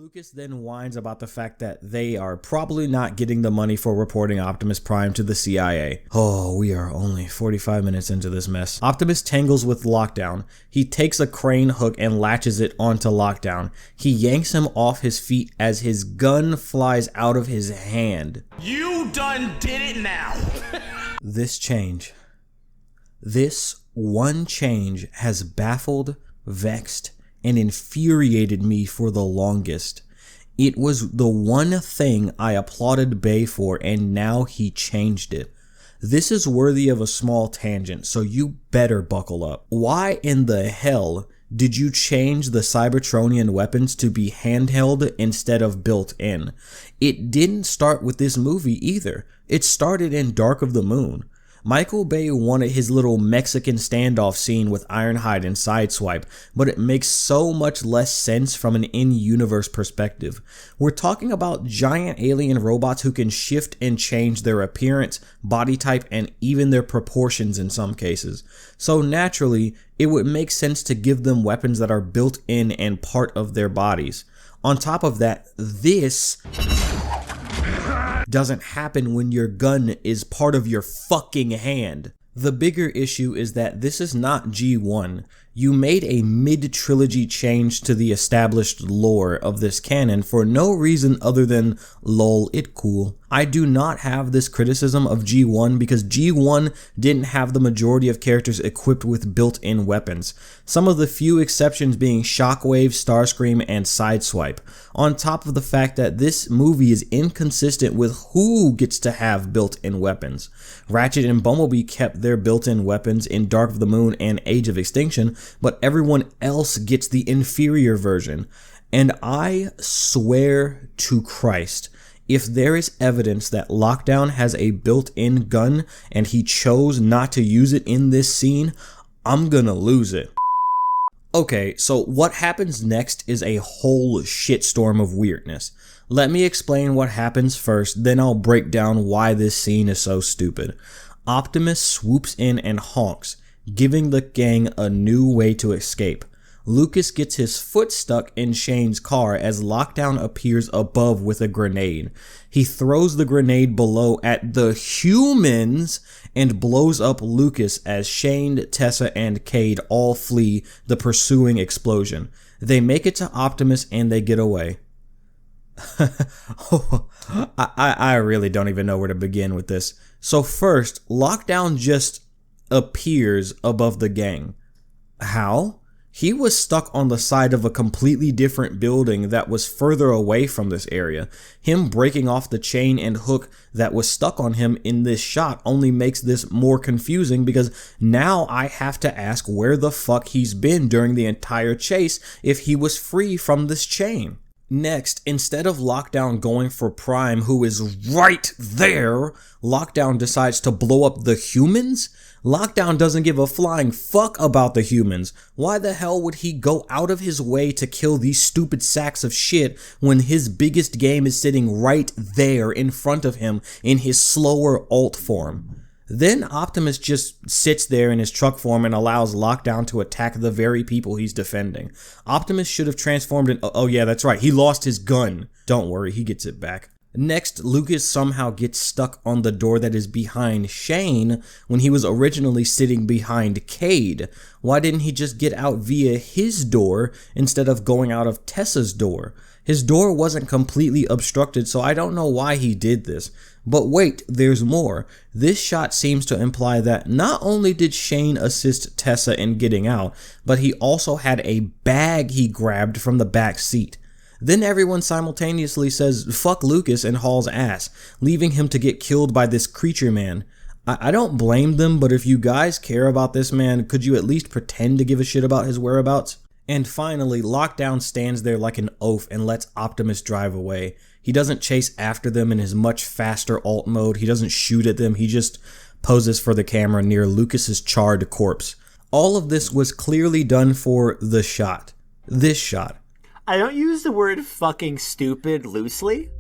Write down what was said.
Lucas then whines about the fact that they are probably not getting the money for reporting Optimus Prime to the CIA. Oh, we are only 45 minutes into this mess. Optimus tangles with Lockdown. He takes a crane hook and latches it onto Lockdown. He yanks him off his feet as his gun flies out of his hand. You done did it now! This one change has baffled, vexed, and infuriated me for the longest. It was the one thing I applauded Bay for, and now he changed it. This is worthy of a small tangent, so you better buckle up. Why in the hell did you change the Cybertronian weapons to be handheld instead of built-in? It didn't start with this movie either. It started in Dark of the Moon. Michael Bay wanted his little Mexican standoff scene with Ironhide and Sideswipe, but it makes so much less sense from an in-universe perspective. We're talking about giant alien robots who can shift and change their appearance, body type, and even their proportions in some cases. So naturally, it would make sense to give them weapons that are built in and part of their bodies. On top of that, this doesn't happen when your gun is part of your fucking hand. The bigger issue is that this is not G1. You made a mid-trilogy change to the established lore of this canon for no reason other than lol, it cool. I do not have this criticism of G1 because G1 didn't have the majority of characters equipped with built-in weapons, some of the few exceptions being Shockwave, Starscream, and Sideswipe, on top of the fact that this movie is inconsistent with who gets to have built-in weapons. Ratchet and Bumblebee kept their built-in weapons in Dark of the Moon and Age of Extinction, but everyone else gets the inferior version. And I swear to Christ, if there is evidence that Lockdown has a built-in gun and he chose not to use it in this scene, I'm gonna lose it. Okay, so what happens next is a whole shitstorm of weirdness. Let me explain what happens first, then I'll break down why this scene is so stupid. Optimus swoops in and honks, giving the gang a new way to escape. Lucas gets his foot stuck in Shane's car as Lockdown appears above with a grenade. He throws the grenade below at the humans and blows up Lucas as Shane, Tessa, and Cade all flee the pursuing explosion. They make it to Optimus and they get away. I really don't even know where to begin with this. So first, Lockdown just appears above the gang. How? He was stuck on the side of a completely different building that was further away from this area. Him breaking off the chain and hook that was stuck on him in this shot only makes this more confusing because now I have to ask where the fuck he's been during the entire chase if he was free from this chain. Next, instead of Lockdown going for Prime, who is right there, Lockdown decides to blow up the humans? Lockdown doesn't give a flying fuck about the humans. Why the hell would he go out of his way to kill these stupid sacks of shit when his biggest game is sitting right there in front of him in his slower alt form? Then Optimus just sits there in his truck form and allows Lockdown to attack the very people he's defending. Optimus should have transformed in— oh yeah, that's right, he lost his gun. Don't worry, he gets it back. Next, Lucas somehow gets stuck on the door that is behind Shane when he was originally sitting behind Cade. Why didn't he just get out via his door instead of going out of Tessa's door? His door wasn't completely obstructed, so I don't know why he did this. But wait, there's more. This shot seems to imply that not only did Shane assist Tessa in getting out, but he also had a bag he grabbed from the back seat. Then everyone simultaneously says fuck Lucas and hauls ass, leaving him to get killed by this creature man. I don't blame them, but if you guys care about this man, could you at least pretend to give a shit about his whereabouts? And finally, Lockdown stands there like an oaf and lets Optimus drive away. He doesn't chase after them in his much faster alt mode, he doesn't shoot at them, he just poses for the camera near Lucas's charred corpse. All of this was clearly done for the shot. This shot. I don't use the word fucking stupid loosely,